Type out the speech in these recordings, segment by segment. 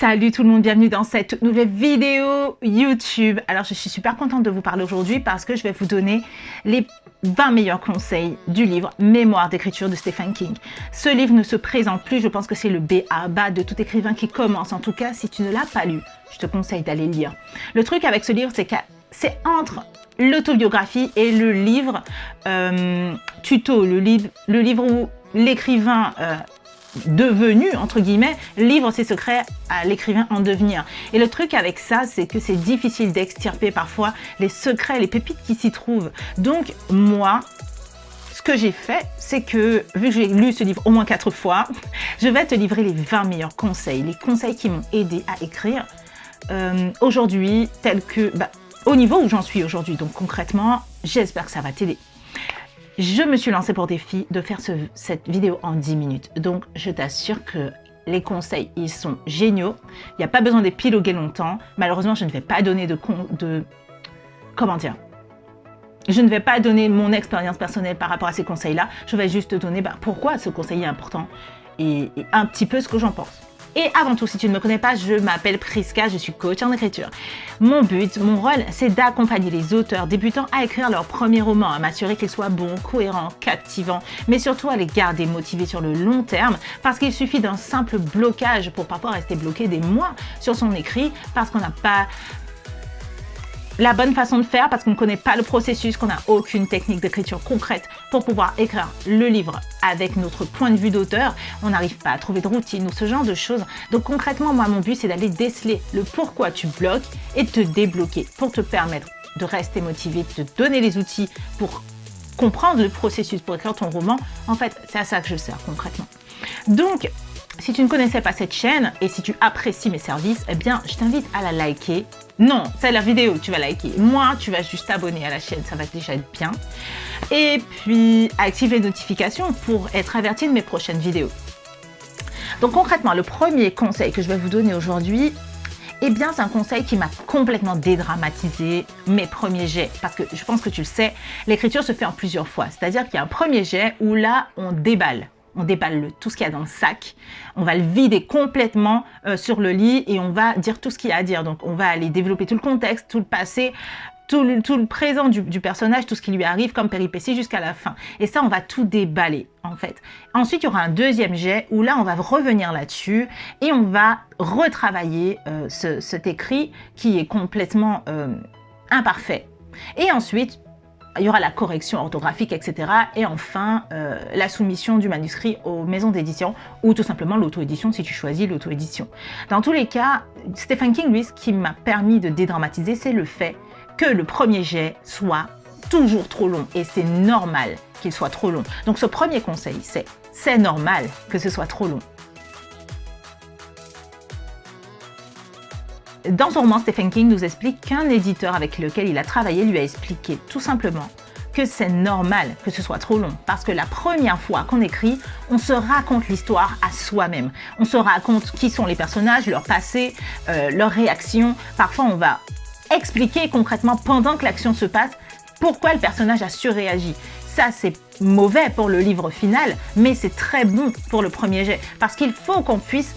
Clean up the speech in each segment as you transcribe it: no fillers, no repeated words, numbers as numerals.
Salut tout le monde, bienvenue dans cette nouvelle vidéo YouTube. Alors je suis super contente de vous parler aujourd'hui parce que je vais vous donner les 20 meilleurs conseils du livre Mémoire d'écriture de Stephen King. Ce livre ne se présente plus, je pense que c'est le b.a.-ba de tout écrivain qui commence. En tout cas, si tu ne l'as pas lu, je te conseille d'aller le lire. Le truc avec ce livre, c'est que c'est entre l'autobiographie et le livre tuto, le livre où l'écrivain devenu, entre guillemets, livre ses secrets à l'écrivain en devenir. Et le truc avec ça, c'est que c'est difficile d'extirper parfois les secrets, les pépites qui s'y trouvent. Donc, moi, ce que j'ai fait, c'est que, vu que j'ai lu ce livre au moins 4 fois, je vais te livrer les 20 meilleurs conseils, les conseils qui m'ont aidé à écrire aujourd'hui, tels que, au niveau où j'en suis aujourd'hui. Donc, concrètement, j'espère que ça va t'aider. Je me suis lancée pour défi de faire cette vidéo en 10 minutes. Donc, je t'assure que les conseils, ils sont géniaux. Il n'y a pas besoin d'épiloguer longtemps. Malheureusement, je ne vais pas donner comment dire? Je ne vais pas donner mon expérience personnelle par rapport à ces conseils-là. Je vais juste te donner pourquoi ce conseil est important et un petit peu ce que j'en pense. Et avant tout, si tu ne me connais pas, je m'appelle Priska, je suis coach en écriture. Mon but, mon rôle, c'est d'accompagner les auteurs débutants à écrire leur premier roman, à m'assurer qu'ils soient bons, cohérents, captivants, mais surtout à les garder motivés sur le long terme, parce qu'il suffit d'un simple blocage pour parfois rester bloqué des mois sur son écrit, parce qu'on n'a pas la bonne façon de faire, parce qu'on ne connaît pas le processus, qu'on n'a aucune technique d'écriture concrète pour pouvoir écrire le livre avec notre point de vue d'auteur. On n'arrive pas à trouver de routine ou ce genre de choses. Donc concrètement, moi, mon but, c'est d'aller déceler le pourquoi tu bloques et de te débloquer pour te permettre de rester motivé, de te donner les outils pour comprendre le processus pour écrire ton roman. En fait, c'est à ça que je sers concrètement. Donc, si tu ne connaissais pas cette chaîne et si tu apprécies mes services, eh bien, je t'invite à la liker. Non, c'est la vidéo que tu vas liker. Moi, tu vas juste t'abonner à la chaîne, ça va déjà être bien. Et puis, active les notifications pour être averti de mes prochaines vidéos. Donc concrètement, le premier conseil que je vais vous donner aujourd'hui, eh bien, c'est un conseil qui m'a complètement dédramatisé mes premiers jets. Parce que je pense que tu le sais, l'écriture se fait en plusieurs fois. C'est-à-dire qu'il y a un premier jet où là, on déballe. On déballe tout ce qu'il y a dans le sac, on va le vider complètement sur le lit et on va dire tout ce qu'il y a à dire. Donc on va aller développer tout le contexte, tout le passé, tout le présent du personnage, tout ce qui lui arrive comme péripétie jusqu'à la fin. Et ça, on va tout déballer en fait. Ensuite, il y aura un deuxième jet où là, on va revenir là-dessus et on va retravailler cet écrit qui est complètement imparfait. Et ensuite, il y aura la correction orthographique, etc. Et enfin, la soumission du manuscrit aux maisons d'édition ou tout simplement l'auto-édition si tu choisis l'auto-édition. Dans tous les cas, Stephen King, lui, ce qui m'a permis de dédramatiser, c'est le fait que le premier jet soit toujours trop long. Et c'est normal qu'il soit trop long. Donc ce premier conseil, c'est normal que ce soit trop long. Dans son roman, Stephen King nous explique qu'un éditeur avec lequel il a travaillé lui a expliqué tout simplement que c'est normal que ce soit trop long. Parce que la première fois qu'on écrit, on se raconte l'histoire à soi-même. On se raconte qui sont les personnages, leur passé, leurs réactions. Parfois, on va expliquer concrètement pendant que l'action se passe pourquoi le personnage a surréagi. Ça, c'est mauvais pour le livre final, mais c'est très bon pour le premier jet. Parce qu'il faut qu'on puisse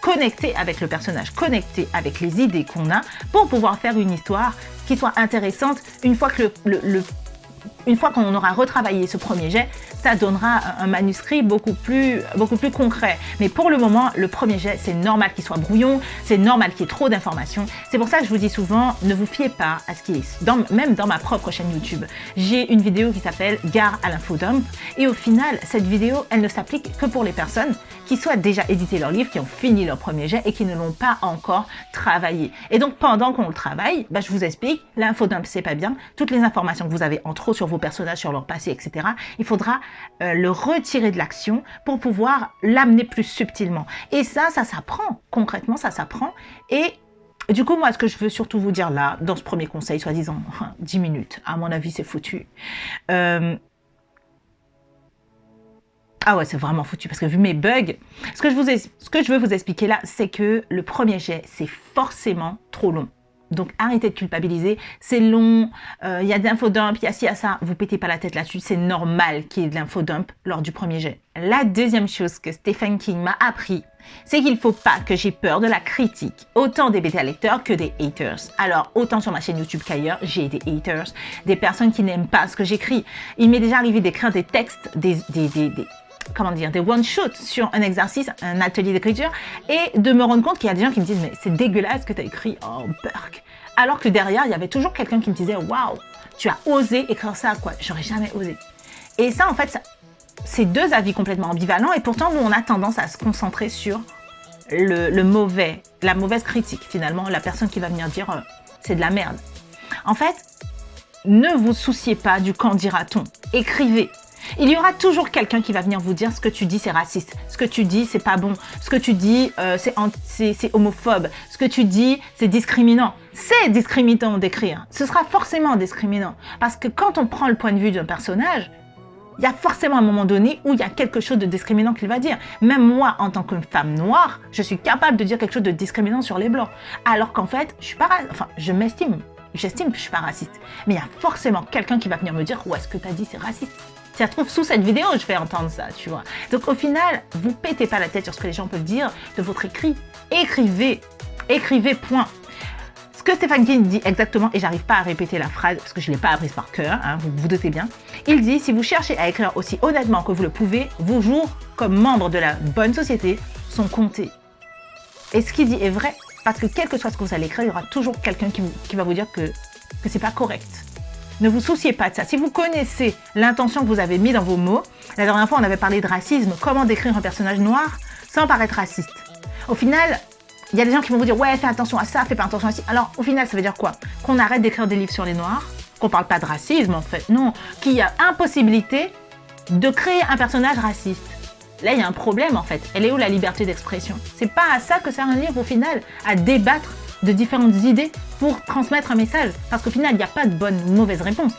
connecter avec le personnage, connecter avec les idées qu'on a pour pouvoir faire une histoire qui soit intéressante. Une fois que une fois qu'on aura retravaillé ce premier jet, ça donnera un manuscrit beaucoup plus concret. Mais pour le moment, le premier jet, c'est normal qu'il soit brouillon, c'est normal qu'il y ait trop d'informations. C'est pour ça que je vous dis souvent, ne vous fiez pas à ce qui est, même dans ma propre chaîne YouTube. J'ai une vidéo qui s'appelle Gare à l'infodump et au final, cette vidéo, elle ne s'applique que pour les personnes qui soient déjà édité leur livre, qui ont fini leur premier jet et qui ne l'ont pas encore travaillé. Et donc, pendant qu'on le travaille, je vous explique, l'infodump, c'est pas bien. Toutes les informations que vous avez en trop sur vos personnages, sur leur passé, etc., il faudra le retirer de l'action pour pouvoir l'amener plus subtilement. Et ça s'apprend. Concrètement, ça s'apprend. Et du coup, moi, ce que je veux surtout vous dire là, dans ce premier conseil, soi-disant 10 minutes, à mon avis, c'est foutu. Ah ouais, c'est vraiment foutu parce que vu mes bugs, ce que je veux vous expliquer là, c'est que le premier jet, c'est forcément trop long. Donc, arrêtez de culpabiliser. C'est long, il y a de l'infodump, il y a ci, il y a ça. Vous pétez pas la tête là-dessus. C'est normal qu'il y ait de l'infodump lors du premier jet. La deuxième chose que Stephen King m'a appris, c'est qu'il ne faut pas que j'ai peur de la critique. Autant des bêta-lecteurs que des haters. Alors, autant sur ma chaîne YouTube qu'ailleurs, j'ai des haters, des personnes qui n'aiment pas ce que j'écris. Il m'est déjà arrivé d'écrire des textes, comment dire, des one-shots sur un exercice, un atelier d'écriture, et de me rendre compte qu'il y a des gens qui me disent « Mais c'est dégueulasse ce que tu as écrit, oh, Burk !» Alors que derrière, il y avait toujours quelqu'un qui me disait « Waouh, tu as osé écrire ça, quoi, j'aurais jamais osé. » Et ça, en fait, c'est deux avis complètement ambivalents, et pourtant, nous, on a tendance à se concentrer sur la mauvaise critique, finalement, la personne qui va venir dire c'est de la merde. En fait, ne vous souciez pas du qu'en dira-t-on, écrivez. Il y aura toujours quelqu'un qui va venir vous dire ce que tu dis c'est raciste, ce que tu dis c'est pas bon, ce que tu dis c'est homophobe, ce que tu dis c'est discriminant. C'est discriminant d'écrire, ce sera forcément discriminant. Parce que quand on prend le point de vue d'un personnage, il y a forcément un moment donné où il y a quelque chose de discriminant qu'il va dire. Même moi, en tant que femme noire, je suis capable de dire quelque chose de discriminant sur les blancs. Alors qu'en fait, je m'estime. J'estime que je suis pas raciste. Mais il y a forcément quelqu'un qui va venir me dire « Ouais, ce que tu as dit, c'est raciste. » Si ça se trouve, sous cette vidéo, je vais entendre ça, tu vois. Donc au final, vous pétez pas la tête sur ce que les gens peuvent dire de votre écrit. Écrivez. Écrivez, point. Ce que Stephen King dit exactement, et j'arrive pas à répéter la phrase parce que je l'ai pas apprise par cœur, hein, vous vous doutez bien. Il dit, si vous cherchez à écrire aussi honnêtement que vous le pouvez, vos jours comme membres de la bonne société sont comptés. Et ce qu'il dit est vrai, parce que quel que soit ce que vous allez écrire, il y aura toujours quelqu'un qui va vous dire que c'est pas correct. Ne vous souciez pas de ça. Si vous connaissez l'intention que vous avez mis dans vos mots, la dernière fois on avait parlé de racisme, comment décrire un personnage noir sans paraître raciste. Au final, il y a des gens qui vont vous dire « Ouais, fais attention à ça, fais pas attention à ça. » Alors, au final, ça veut dire quoi? Qu'on arrête d'écrire des livres sur les noirs, qu'on parle pas de racisme en fait, non, qu'il y a impossibilité de créer un personnage raciste. Là, il y a un problème en fait. Elle est où la liberté d'expression? C'est pas à ça que sert un livre au final, à débattre de différentes idées pour transmettre un message. Parce qu'au final, il n'y a pas de bonne ou mauvaise réponse.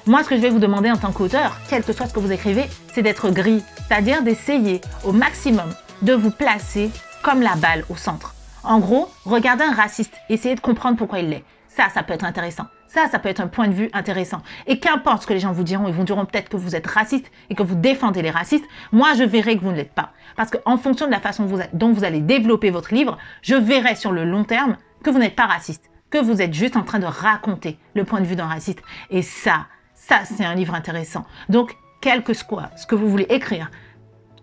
Moi, ce que je vais vous demander en tant qu'auteur, quel que soit ce que vous écrivez, c'est d'être gris. C'est-à-dire d'essayer au maximum de vous placer comme la balle au centre. En gros, regardez un raciste, essayez de comprendre pourquoi il l'est. Ça peut être intéressant. Ça peut être un point de vue intéressant. Et qu'importe ce que les gens vous diront, ils vous diront peut-être que vous êtes raciste et que vous défendez les racistes. Moi, je verrai que vous ne l'êtes pas. Parce qu'en fonction de la façon dont vous allez développer votre livre, je verrai sur le long terme que vous n'êtes pas raciste, que vous êtes juste en train de raconter le point de vue d'un raciste. Et ça c'est un livre intéressant. Donc, quel que soit ce que vous voulez écrire,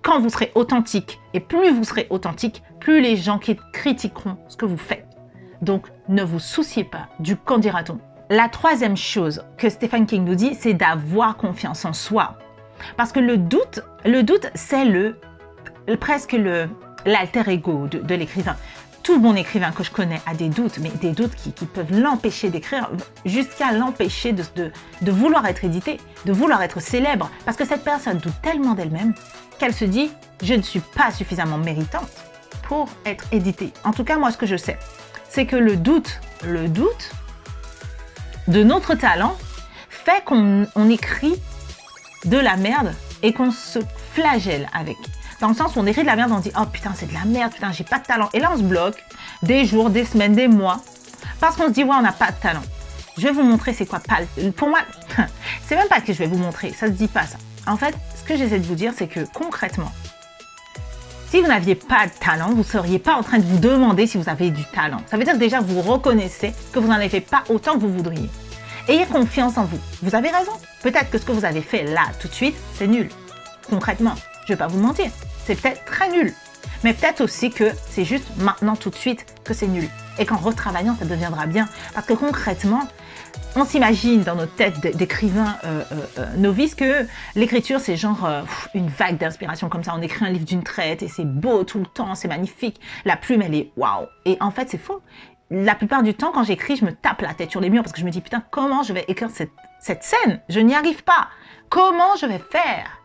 quand vous serez authentique, et plus vous serez authentique, plus les gens qui critiqueront ce que vous faites. Donc, ne vous souciez pas du qu'en dira-t-on. La troisième chose que Stephen King nous dit, c'est d'avoir confiance en soi. Parce que le doute c'est presque l'alter ego de l'écrivain. Tout bon écrivain que je connais a des doutes, mais des doutes qui peuvent l'empêcher d'écrire, jusqu'à l'empêcher de vouloir être édité, de vouloir être célèbre. Parce que cette personne doute tellement d'elle-même qu'elle se dit « je ne suis pas suffisamment méritante pour être éditée ». En tout cas, moi, ce que je sais, c'est que le doute de notre talent fait qu'on écrit de la merde et qu'on se flagelle avec. Dans le sens où on écrit de la merde, on dit « Oh putain, c'est de la merde, putain, j'ai pas de talent ». Et là, on se bloque des jours, des semaines, des mois, parce qu'on se dit « Ouais, on n'a pas de talent ». Je vais vous montrer c'est quoi pas. Pour moi, c'est même pas que je vais vous montrer, ça se dit pas ça. En fait, ce que j'essaie de vous dire, c'est que concrètement, si vous n'aviez pas de talent, vous ne seriez pas en train de vous demander si vous avez du talent. Ça veut dire que déjà, vous reconnaissez que vous n'en avez pas autant que vous voudriez. Ayez confiance en vous. Vous avez raison. Peut-être que ce que vous avez fait là, tout de suite, c'est nul. Concrètement, je ne vais pas vous mentir. C'est peut-être très nul. Mais peut-être aussi que c'est juste maintenant, tout de suite, que c'est nul. Et qu'en retravaillant, ça deviendra bien. Parce que concrètement, on s'imagine dans notre tête d'écrivains novices que l'écriture, c'est genre une vague d'inspiration comme ça. On écrit un livre d'une traite et c'est beau tout le temps, c'est magnifique. La plume, elle est waouh. Et en fait, c'est faux. La plupart du temps, quand j'écris, je me tape la tête sur les murs parce que je me dis, putain, comment je vais écrire cette scène? Je n'y arrive pas. Comment je vais faire?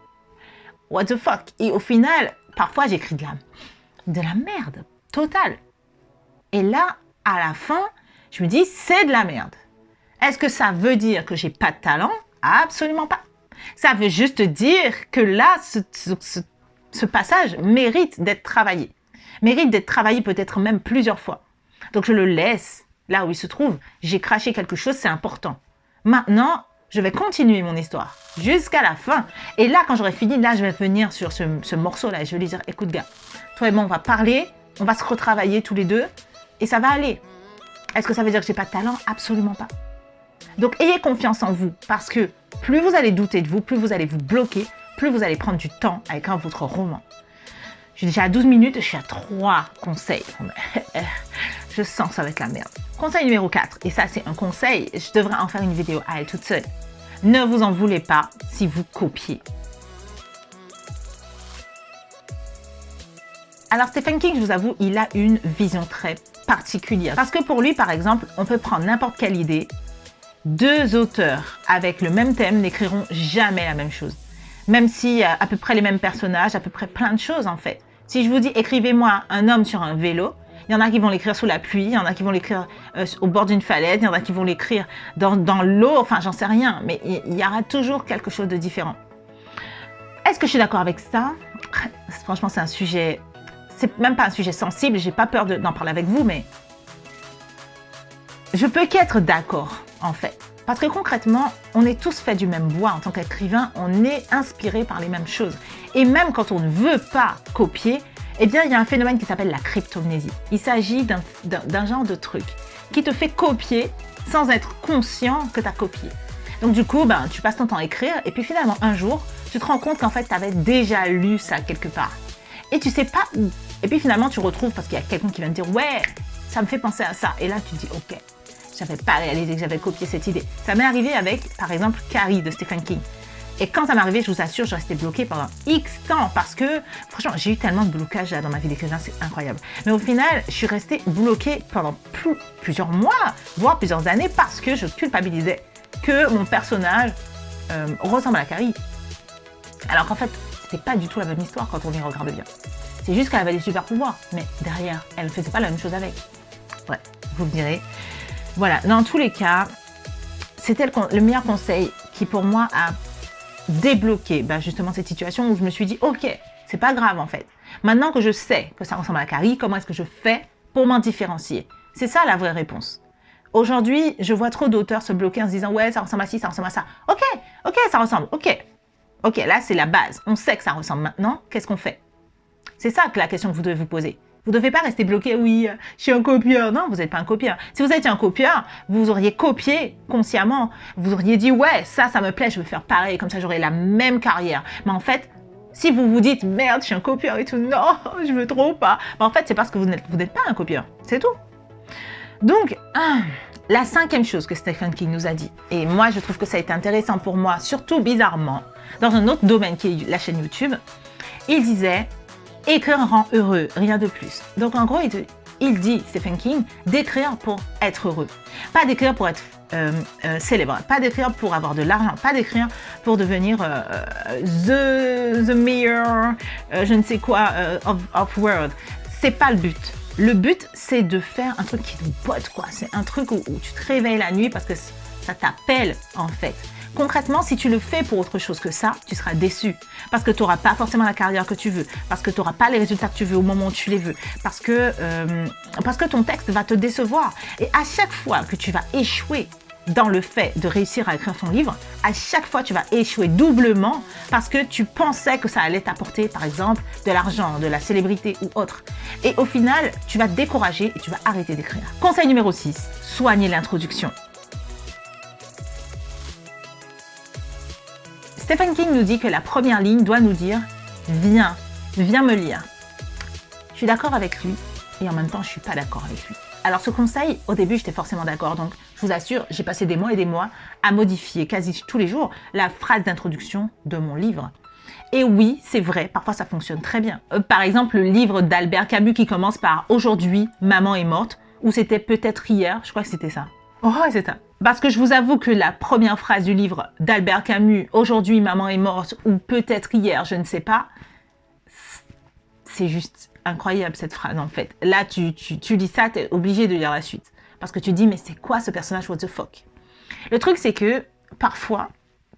What the fuck? Et au final, parfois, j'écris de la merde totale. Et là, à la fin, je me dis, c'est de la merde. Est-ce que ça veut dire que j'ai pas de talent? Absolument pas. Ça veut juste dire que là, ce passage mérite d'être travaillé. Mérite d'être travaillé peut-être même plusieurs fois. Donc je le laisse là où il se trouve. J'ai craché quelque chose, c'est important. Maintenant, je vais continuer mon histoire jusqu'à la fin. Et là, quand j'aurai fini, là, je vais venir sur ce morceau-là et je vais lui dire, écoute, gars, toi et moi, on va parler, on va se retravailler tous les deux et ça va aller. Est-ce que ça veut dire que j'ai pas de talent? Absolument pas. Donc, ayez confiance en vous parce que plus vous allez douter de vous, plus vous allez vous bloquer, plus vous allez prendre du temps avec votre roman. Je suis déjà à 12 minutes, je suis à 3 conseils. Je sens que ça va être la merde. Conseil numéro 4, et ça c'est un conseil, je devrais en faire une vidéo à elle toute seule. Ne vous en voulez pas si vous copiez. Alors Stephen King, je vous avoue, il a une vision très particulière. Parce que pour lui, par exemple, on peut prendre n'importe quelle idée. 2 auteurs avec le même thème n'écriront jamais la même chose. Même si à peu près les mêmes personnages, à peu près plein de choses en fait. Si je vous dis écrivez-moi un homme sur un vélo, il y en a qui vont l'écrire sous la pluie, il y en a qui vont l'écrire au bord d'une falaise, il y en a qui vont l'écrire dans l'eau, enfin j'en sais rien, mais il y aura toujours quelque chose de différent. Est-ce que je suis d'accord avec ça? Franchement, c'est un sujet, c'est même pas un sujet sensible, j'ai pas peur d'en parler avec vous, mais je peux qu'être d'accord en fait. Parce que concrètement, on est tous faits du même bois en tant qu'écrivain, on est inspiré par les mêmes choses. Et même quand on ne veut pas copier, eh bien, il y a un phénomène qui s'appelle la cryptomnésie. Il s'agit d'un genre de truc qui te fait copier sans être conscient que tu as copié. Donc du coup, tu passes ton temps à écrire et puis finalement, un jour, tu te rends compte qu'en fait, tu avais déjà lu ça quelque part. Et tu sais pas où. Et puis finalement, tu retrouves parce qu'il y a quelqu'un qui vient te dire « Ouais, ça me fait penser à ça. » Et là, tu te dis « Ok. » J'avais pas réalisé que j'avais copié cette idée. Ça m'est arrivé avec, par exemple, Carrie de Stephen King. Et quand ça m'est arrivé, je vous assure, je restais bloquée pendant X temps parce que, franchement, j'ai eu tellement de blocages dans ma vie d'écrivain, c'est incroyable. Mais au final, je suis restée bloquée pendant plusieurs mois, voire plusieurs années, parce que je culpabilisais que mon personnage ressemble à Carrie. Alors qu'en fait, c'était pas du tout la même histoire quand on y regarde bien. C'est juste qu'elle avait des super pouvoirs, mais derrière, elle ne faisait pas la même chose avec. Ouais, vous me direz. Voilà, dans tous les cas, c'était le meilleur conseil qui pour moi a débloqué justement cette situation où je me suis dit ok, c'est pas grave en fait. Maintenant que je sais que ça ressemble à Carrie, comment est-ce que je fais pour m'en différencier? C'est ça la vraie réponse. Aujourd'hui, je vois trop d'auteurs se bloquer en se disant ouais, ça ressemble à ci, ça ressemble à ça. Ok, ça ressemble, ok, là c'est la base. On sait que ça ressemble maintenant, qu'est-ce qu'on fait? C'est ça que la question que vous devez vous poser. Vous ne devez pas rester bloqué, oui, je suis un copieur. Non, vous n'êtes pas un copieur. Si vous étiez un copieur, vous auriez copié consciemment. Vous auriez dit, ouais, ça me plaît, je vais faire pareil, comme ça j'aurai la même carrière. Mais en fait, si vous vous dites, merde, je suis un copieur et tout, non, je veux trop pas. En fait, c'est parce que vous n'êtes pas un copieur. C'est tout. Donc, la 5e chose que Stephen King nous a dit, et moi je trouve que ça a été intéressant pour moi, surtout bizarrement, dans un autre domaine qui est la chaîne YouTube, il disait... Écrire rend heureux, rien de plus. Donc en gros, il dit, Stephen King, d'écrire pour être heureux. Pas d'écrire pour être célèbre, pas d'écrire pour avoir de l'argent, pas d'écrire pour devenir the mayor, je ne sais quoi, of world. C'est pas le but. Le but, c'est de faire un truc qui nous botte, quoi. C'est un truc où tu te réveilles la nuit parce que ça t'appelle, en fait. Concrètement, si tu le fais pour autre chose que ça, tu seras déçu. Parce que tu n'auras pas forcément la carrière que tu veux. Parce que tu n'auras pas les résultats que tu veux au moment où tu les veux. Parce que ton texte va te décevoir. Et à chaque fois que tu vas échouer dans le fait de réussir à écrire ton livre, à chaque fois tu vas échouer doublement parce que tu pensais que ça allait t'apporter, par exemple, de l'argent, de la célébrité ou autre. Et au final, tu vas te décourager et tu vas arrêter d'écrire. Conseil numéro 6, soignez l'introduction. Stephen King nous dit que la première ligne doit nous dire « Viens me lire ». Je suis d'accord avec lui et en même temps, je ne suis pas d'accord avec lui. Alors ce conseil, au début, j'étais forcément d'accord. Donc, je vous assure, j'ai passé des mois et des mois à modifier quasi tous les jours la phrase d'introduction de mon livre. Et oui, c'est vrai, parfois ça fonctionne très bien. Par exemple, le livre d'Albert Camus qui commence par « Aujourd'hui, maman est morte » ou c'était « Peut-être hier », je crois que c'était ça. Oh, c'est ça. Parce que je vous avoue que la première phrase du livre d'Albert Camus, « Aujourd'hui, maman est morte » ou « Peut-être hier, je ne sais pas », c'est juste incroyable cette phrase en fait. Là, tu lis ça, tu es obligé de lire la suite. Parce que tu dis, mais c'est quoi ce personnage, what the fuck? Le truc, c'est que parfois,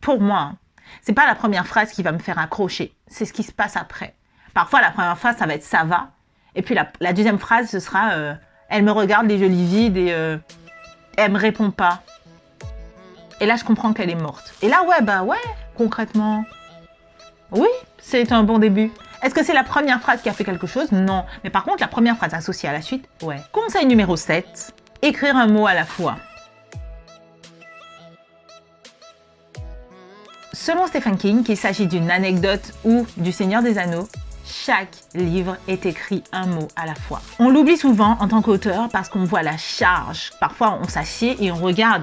pour moi, c'est pas la première phrase qui va me faire accrocher, c'est ce qui se passe après. Parfois, la première phrase, ça va être « ça va », et puis la deuxième phrase, ce sera « elle me regarde les yeux livides et elle me répond pas. Et là, je comprends qu'elle est morte. Et là, ouais, concrètement, oui, c'est un bon début. Est-ce que c'est la première phrase qui a fait quelque chose? Non. Mais par contre, la première phrase associée à la suite, ouais. Conseil numéro 7, écrire un mot à la fois. Selon Stephen King, qu'il s'agit d'une anecdote ou du Seigneur des Anneaux, chaque livre est écrit un mot à la fois. On l'oublie souvent en tant qu'auteur parce qu'on voit la charge. Parfois, on s'assied et on regarde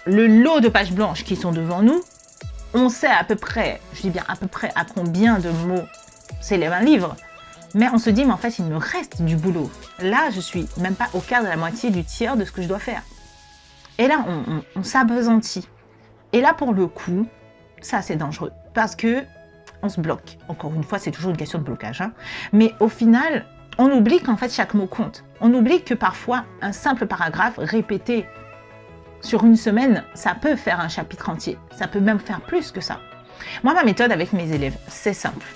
le lot de pages blanches qui sont devant nous. On sait à peu près, je dis bien à peu près, à combien de mots s'élève un livre. Mais on se dit, mais en fait, il me reste du boulot. Là, je suis même pas au quart de la moitié du tiers de ce que je dois faire. Et là, on s'apesantit. Et là, pour le coup, ça, c'est dangereux. Parce que on se bloque. Encore une fois, c'est toujours une question de blocage. Hein. Mais au final, on oublie qu'en fait, chaque mot compte. On oublie que parfois, un simple paragraphe répété sur une semaine, ça peut faire un chapitre entier. Ça peut même faire plus que ça. Moi, ma méthode avec mes élèves, c'est simple.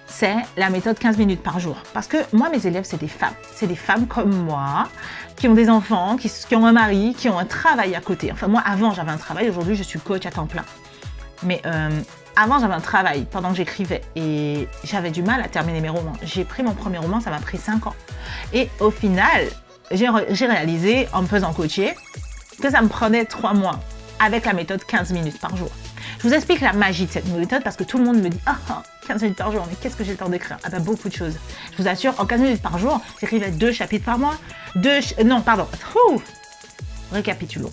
C'est la méthode 15 minutes par jour. Parce que moi, mes élèves, c'est des femmes. C'est des femmes comme moi, qui ont des enfants, qui ont un mari, qui ont un travail à côté. Enfin, moi, avant, j'avais un travail. Aujourd'hui, je suis coach à temps plein. Mais avant, j'avais un travail pendant que j'écrivais. Et j'avais du mal à terminer mes romans. J'ai pris mon premier roman, ça m'a pris 5 ans. Et au final, j'ai réalisé, en me faisant coacher, que ça me prenait 3 mois avec la méthode 15 minutes par jour. Je vous explique la magie de cette méthode parce que tout le monde me dit « Ah, 15 minutes par jour, mais qu'est-ce que j'ai le temps d'écrire ?» Ah ben beaucoup de choses. Je vous assure, en 15 minutes par jour, j'écrivais 2 chapitres par mois. Récapitulons.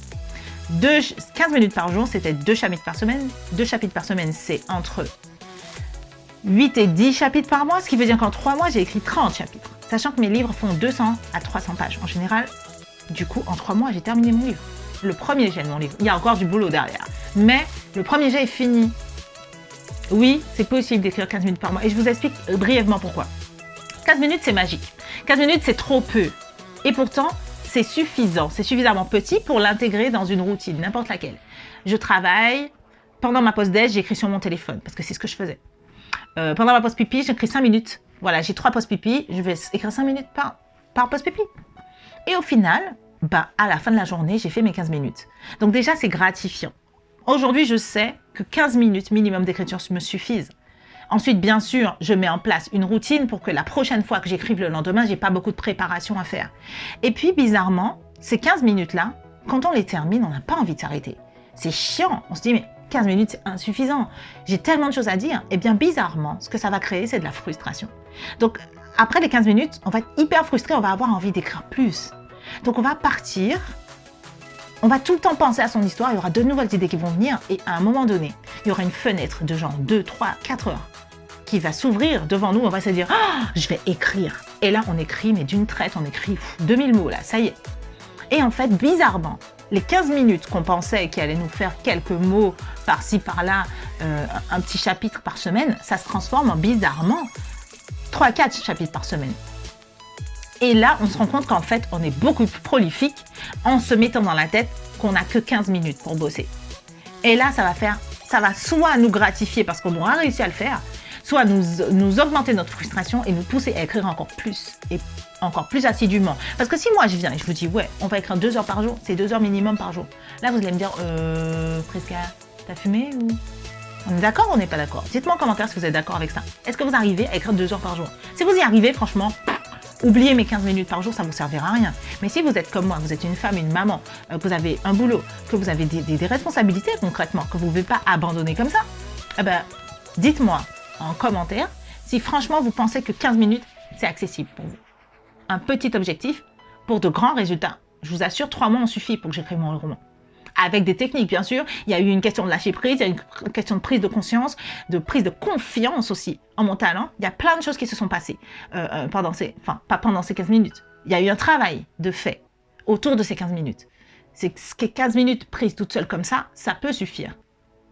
15 minutes par jour, c'était 2 chapitres par semaine. 2 chapitres par semaine, c'est entre 8 et 10 chapitres par mois, ce qui veut dire qu'en 3 mois, j'ai écrit 30 chapitres. Sachant que mes livres font 200 à 300 pages en général. Du coup, en 3 mois, j'ai terminé mon livre. Le premier jet de mon livre. Il y a encore du boulot derrière. Mais le premier jet est fini. Oui, c'est possible d'écrire 15 minutes par mois. Et je vous explique brièvement pourquoi. 15 minutes, c'est magique. 15 minutes, c'est trop peu. Et pourtant, c'est suffisant. C'est suffisamment petit pour l'intégrer dans une routine, n'importe laquelle. Je travaille. Pendant ma pause déj, j'écris sur mon téléphone. Parce que c'est ce que je faisais. Pendant ma pause pipi, j'écris 5 minutes. Voilà, j'ai 3 pauses pipi. Je vais écrire 5 minutes par pause pipi. Et au final, à la fin de la journée, j'ai fait mes 15 minutes. Donc déjà, c'est gratifiant. Aujourd'hui, je sais que 15 minutes minimum d'écriture me suffisent. Ensuite, bien sûr, je mets en place une routine pour que la prochaine fois que j'écrive le lendemain, j'ai pas beaucoup de préparation à faire. Et puis, bizarrement, ces 15 minutes-là, quand on les termine, on n'a pas envie de s'arrêter. C'est chiant. On se dit, mais 15 minutes, c'est insuffisant. J'ai tellement de choses à dire. Et bien, bizarrement, ce que ça va créer, c'est de la frustration. Donc, après les 15 minutes, on va être hyper frustré, on va avoir envie d'écrire plus. Donc, on va partir. On va tout le temps penser à son histoire, il y aura de nouvelles idées qui vont venir et à un moment donné, il y aura une fenêtre de genre 2, 3, 4 heures qui va s'ouvrir devant nous, on va se dire oh, je vais écrire. Et là, on écrit, mais d'une traite, on écrit 2000 mots là, ça y est. Et en fait, bizarrement, les 15 minutes qu'on pensait qui allaient nous faire quelques mots par-ci, par-là, un petit chapitre par semaine, ça se transforme en bizarrement 3-4 chapitres par semaine. Et là, on se rend compte qu'en fait, on est beaucoup plus prolifique en se mettant dans la tête qu'on n'a que 15 minutes pour bosser. Et là, ça va soit nous gratifier parce qu'on aura réussi à le faire, soit nous augmenter notre frustration et nous pousser à écrire encore plus et encore plus assidûment. Parce que si moi, je viens et je vous dis, ouais, on va écrire 2 heures par jour, c'est 2 heures minimum par jour. Là, vous allez me dire, Prisca, t'as fumé ou... On est d'accord ou on n'est pas d'accord? Dites-moi en commentaire si vous êtes d'accord avec ça. Est-ce que vous arrivez à écrire 2 heures par jour? Si vous y arrivez, franchement... Oubliez mes 15 minutes par jour, ça ne vous servira à rien. Mais si vous êtes comme moi, vous êtes une femme, une maman, que vous avez un boulot, que vous avez des responsabilités concrètement, que vous ne pouvez pas abandonner comme ça, eh ben, dites-moi en commentaire si franchement vous pensez que 15 minutes, c'est accessible pour vous. Un petit objectif pour de grands résultats. Je vous assure, 3 mois, on suffit pour que j'écrive mon roman. Avec des techniques, bien sûr. Il y a eu une question de lâcher prise, il y a une question de prise de conscience, de prise de confiance aussi en mon talent. Il y a plein de choses qui se sont passées pas pendant ces 15 minutes. Il y a eu un travail de fait autour de ces 15 minutes. C'est que 15 minutes prises toutes seules comme ça, ça peut suffire.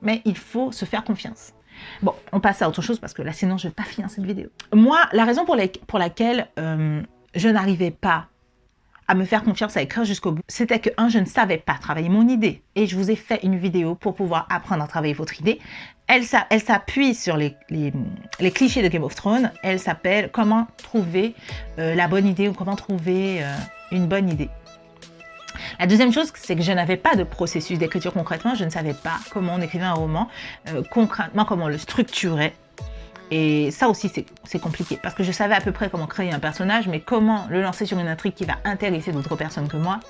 Mais il faut se faire confiance. Bon, on passe à autre chose parce que là, sinon, je ne vais pas finir cette vidéo. Moi, la raison pour laquelle je n'arrivais pas à me faire confiance à écrire jusqu'au bout, c'était que, je ne savais pas travailler mon idée. Et je vous ai fait une vidéo pour pouvoir apprendre à travailler votre idée. Elle s'appuie sur les clichés de Game of Thrones. Elle s'appelle « Comment trouver la bonne idée » ou « Comment trouver une bonne idée ». La deuxième chose, c'est que je n'avais pas de processus d'écriture concrètement. Je ne savais pas comment on écrivait un roman, concrètement comment on le structurait. Et ça aussi, c'est compliqué parce que je savais à peu près comment créer un personnage, mais comment le lancer sur une intrigue qui va intéresser d'autres personnes que moi,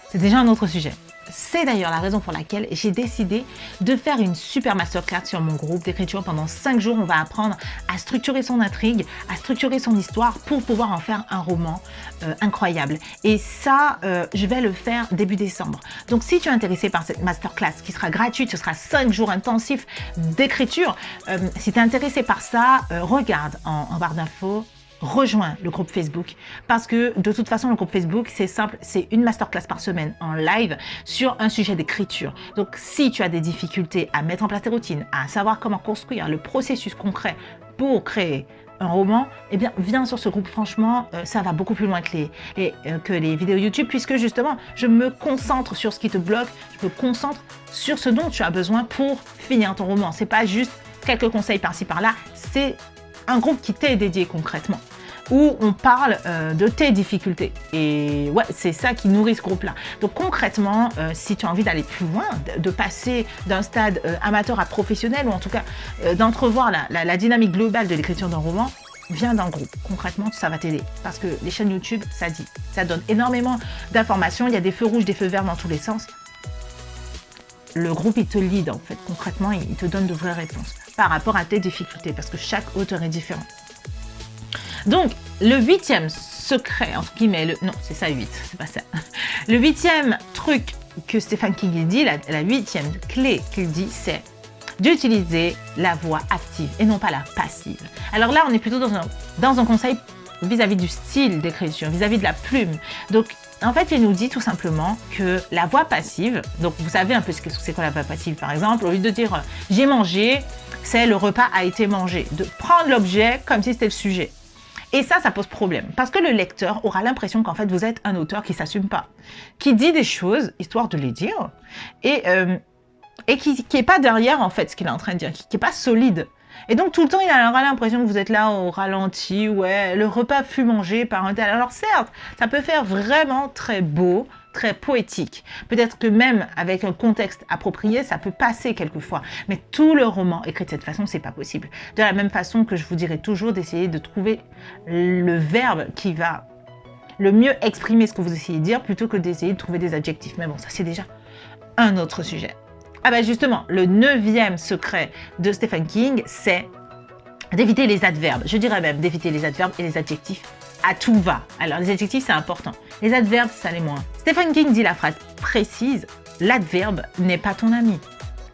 c'est déjà un autre sujet. C'est d'ailleurs la raison pour laquelle j'ai décidé de faire une super masterclass sur mon groupe d'écriture. Pendant 5 jours, on va apprendre à structurer son intrigue, à structurer son histoire pour pouvoir en faire un roman incroyable. Et ça, je vais le faire début décembre. Donc, si tu es intéressé par cette masterclass qui sera gratuite, ce sera 5 jours intensifs d'écriture. Si tu es intéressé par ça, regarde en barre d'infos. Rejoins le groupe Facebook parce que de toute façon le groupe Facebook c'est simple, c'est une masterclass par semaine en live sur un sujet d'écriture. Donc si tu as des difficultés à mettre en place tes routines, à savoir comment construire le processus concret pour créer un roman, eh bien viens sur ce groupe. Franchement ça va beaucoup plus loin que les vidéos YouTube, puisque justement je me concentre sur ce qui te bloque, je me concentre sur ce dont tu as besoin pour finir ton roman. C'est pas juste quelques conseils par-ci par-là, c'est un groupe qui t'est dédié concrètement, où on parle de tes difficultés. Et ouais, c'est ça qui nourrit ce groupe-là. Donc concrètement, si tu as envie d'aller plus loin, de passer d'un stade amateur à professionnel, ou en tout cas d'entrevoir la dynamique globale de l'écriture d'un roman, viens dans le groupe. Concrètement, ça va t'aider. Parce que les chaînes YouTube, ça donne énormément d'informations. Il y a des feux rouges, des feux verts dans tous les sens. Le groupe, il te lead en fait. Concrètement, il te donne de vraies réponses par rapport à tes difficultés, parce que chaque auteur est différent. Donc, le 8e secret, entre guillemets, non, c'est ça 8, c'est pas ça. Le 8e truc que Stephen King dit, la 8e clé qu'il dit, c'est d'utiliser la voix active et non pas la passive. Alors là, on est plutôt dans un conseil vis-à-vis du style d'écriture, vis-à-vis de la plume. Donc, en fait, il nous dit tout simplement que la voix passive, donc vous savez un peu ce que c'est quoi la voix passive par exemple, au lieu de dire « j'ai mangé », c'est « le repas a été mangé », de prendre l'objet comme si c'était le sujet. Et ça pose problème, parce que le lecteur aura l'impression qu'en fait vous êtes un auteur qui ne s'assume pas, qui dit des choses, histoire de les dire, et qui n'est pas derrière en fait ce qu'il est en train de dire, qui n'est pas solide. Et donc tout le temps, il aura l'impression que vous êtes là au ralenti, ouais, le repas fut mangé par un tel. Alors certes, ça peut faire vraiment très beau, très poétique. Peut-être que même avec un contexte approprié, ça peut passer quelquefois. Mais tout le roman écrit de cette façon, c'est pas possible. De la même façon que je vous dirais toujours d'essayer de trouver le verbe qui va le mieux exprimer ce que vous essayez de dire, plutôt que d'essayer de trouver des adjectifs. Mais bon, ça c'est déjà un autre sujet. Ah ben justement, le 9e secret de Stephen King, c'est d'éviter les adverbes. Je dirais même d'éviter les adverbes et les adjectifs à tout va. Alors les adjectifs, c'est important. Les adverbes, ça l'est moins. Stephen King dit la phrase précise, l'adverbe n'est pas ton ami.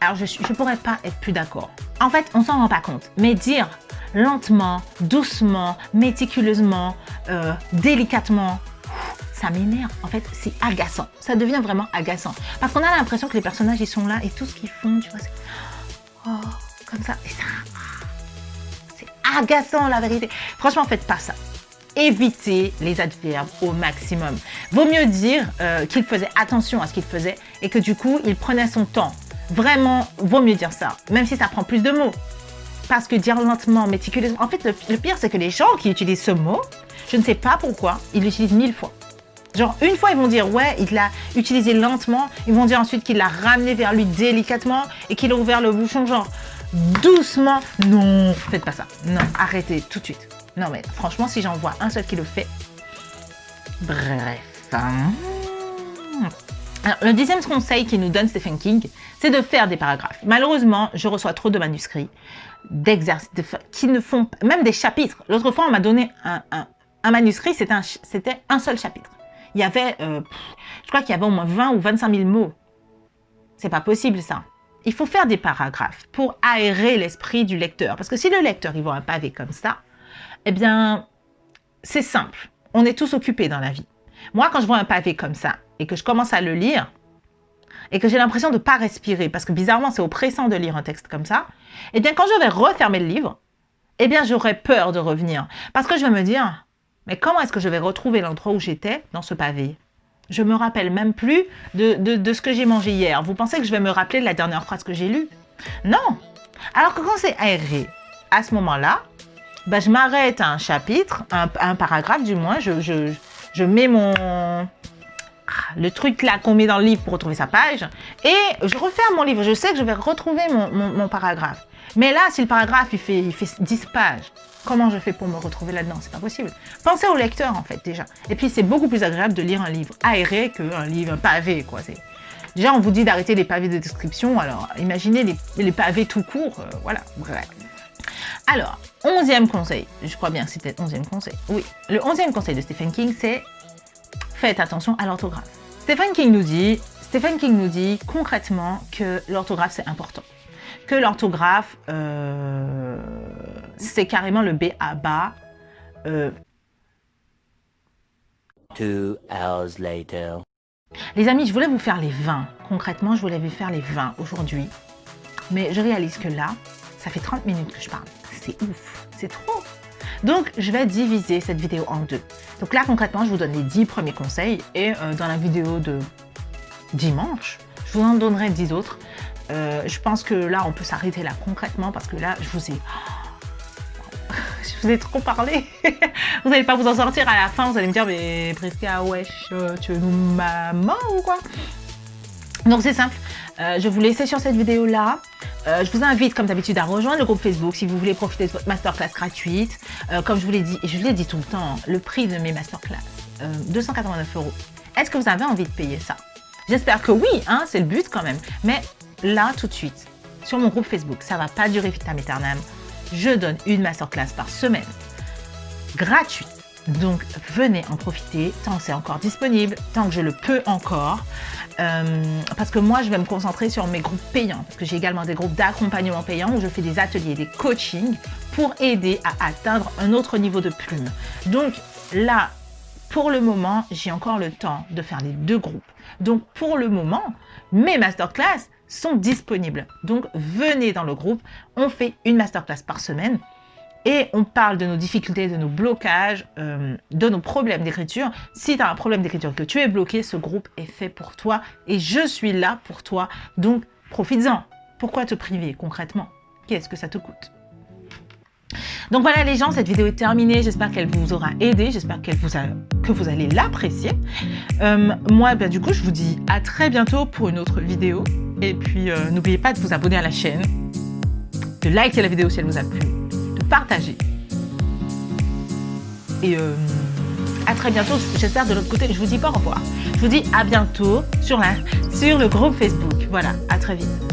Alors je ne pourrais pas être plus d'accord. En fait, on s'en rend pas compte. Mais dire lentement, doucement, méticuleusement, délicatement, ça m'énerve. En fait, c'est agaçant. Ça devient vraiment agaçant. Parce qu'on a l'impression que les personnages, ils sont là et tout ce qu'ils font, tu vois, c'est... Oh, comme ça. Et ça... C'est agaçant, la vérité. Franchement, faites pas ça. Évitez les adverbes au maximum. Vaut mieux dire qu'il faisait attention à ce qu'il faisait et que du coup, il prenait son temps. Vraiment, vaut mieux dire ça. Même si ça prend plus de mots. Parce que dire lentement, méticuleusement... En fait, le pire, c'est que les gens qui utilisent ce mot, je ne sais pas pourquoi, ils l'utilisent 1000 fois. Genre, une fois, ils vont dire, ouais, il l'a utilisé lentement. Ils vont dire ensuite qu'il l'a ramené vers lui délicatement et qu'il a ouvert le bouchon, genre, doucement. Non, faites pas ça. Non, arrêtez tout de suite. Non, mais franchement, si j'en vois un seul qui le fait... Bref. Alors, le 10e conseil qu'il nous donne Stephen King, c'est de faire des paragraphes. Malheureusement, je reçois trop de manuscrits, d'exercices, qui ne font... Même des chapitres. L'autre fois, on m'a donné un manuscrit, c'était un seul chapitre. Il y avait, je crois qu'il y avait au moins 20 ou 25 000 mots. C'est pas possible, ça. Il faut faire des paragraphes pour aérer l'esprit du lecteur. Parce que si le lecteur, il voit un pavé comme ça, eh bien, c'est simple. On est tous occupés dans la vie. Moi, quand je vois un pavé comme ça et que je commence à le lire et que j'ai l'impression de ne pas respirer, parce que bizarrement, c'est oppressant de lire un texte comme ça, eh bien, quand je vais refermer le livre, eh bien, j'aurai peur de revenir. Parce que je vais me dire... Mais comment est-ce que je vais retrouver l'endroit où j'étais dans ce pavé? Je ne me rappelle même plus de ce que j'ai mangé hier. Vous pensez que je vais me rappeler de la dernière phrase que j'ai lue? Non. Alors que quand c'est aéré, à ce moment-là, ben je m'arrête à un chapitre, un paragraphe du moins, je mets mon... le truc là qu'on met dans le livre pour retrouver sa page. Et je referme mon livre. Je sais que je vais retrouver mon paragraphe. Mais là, si le paragraphe, il fait 10 pages, comment je fais pour me retrouver là-dedans? C'est pas possible. Pensez au lecteur, en fait, déjà. Et puis, c'est beaucoup plus agréable de lire un livre aéré qu'un livre pavé, quoi. Déjà, on vous dit d'arrêter les pavés de description. Alors, imaginez les pavés tout court. Voilà, bref. Alors, 11e conseil. Je crois bien que c'était le 11e conseil. Oui, le 11e conseil de Stephen King, c'est faites attention à l'orthographe. Stephen King nous dit concrètement que l'orthographe, c'est important. Que l'orthographe, c'est carrément le b.a.-ba. 2 hours later. Les amis, je voulais vous faire les 20. Concrètement, je voulais vous faire les 20 aujourd'hui. Mais je réalise que là, ça fait 30 minutes que je parle. C'est ouf, c'est trop. Donc, je vais diviser cette vidéo en 2. Donc là, concrètement, je vous donne les 10 premiers conseils. Et dans la vidéo de dimanche, je vous en donnerai 10 autres. Je pense que là, on peut s'arrêter là concrètement parce que là, je vous ai trop parlé. Vous n'allez pas vous en sortir à la fin. Vous allez me dire, mais Prisca, wesh, tu veux nous maman ou quoi? Donc, c'est simple. Je vais vous laisser sur cette vidéo-là. Je vous invite, comme d'habitude, à rejoindre le groupe Facebook si vous voulez profiter de votre masterclass gratuite. Comme je vous l'ai dit, et je vous l'ai dit tout le temps, le prix de mes masterclass, 289 €. Est-ce que vous avez envie de payer ça? J'espère que oui, hein, c'est le but quand même. Mais là, tout de suite, sur mon groupe Facebook, ça ne va pas durer vitam aeternam. Je donne une masterclass par semaine, gratuite. Donc, venez en profiter tant que c'est encore disponible, tant que je le peux encore. Parce que moi, je vais me concentrer sur mes groupes payants. Parce que j'ai également des groupes d'accompagnement payants où je fais des ateliers, des coachings pour aider à atteindre un autre niveau de plume. Donc là, pour le moment, j'ai encore le temps de faire les 2 groupes. Donc, pour le moment, mes masterclass sont disponibles. Donc, venez dans le groupe. On fait une masterclass par semaine. Et on parle de nos difficultés, de nos blocages, de nos problèmes d'écriture. Si tu as un problème d'écriture, que tu es bloqué, ce groupe est fait pour toi. Et je suis là pour toi. Donc, profites-en. Pourquoi te priver concrètement? Qu'est-ce que ça te coûte? Donc voilà les gens, cette vidéo est terminée. J'espère qu'elle vous aura aidé. J'espère que vous allez l'apprécier. Moi, du coup, je vous dis à très bientôt pour une autre vidéo. Et puis, n'oubliez pas de vous abonner à la chaîne, de liker la vidéo si elle vous a plu, partager. Et à très bientôt, j'espère de l'autre côté. Je vous dis pas au revoir. Je vous dis à bientôt sur le groupe Facebook. Voilà, à très vite.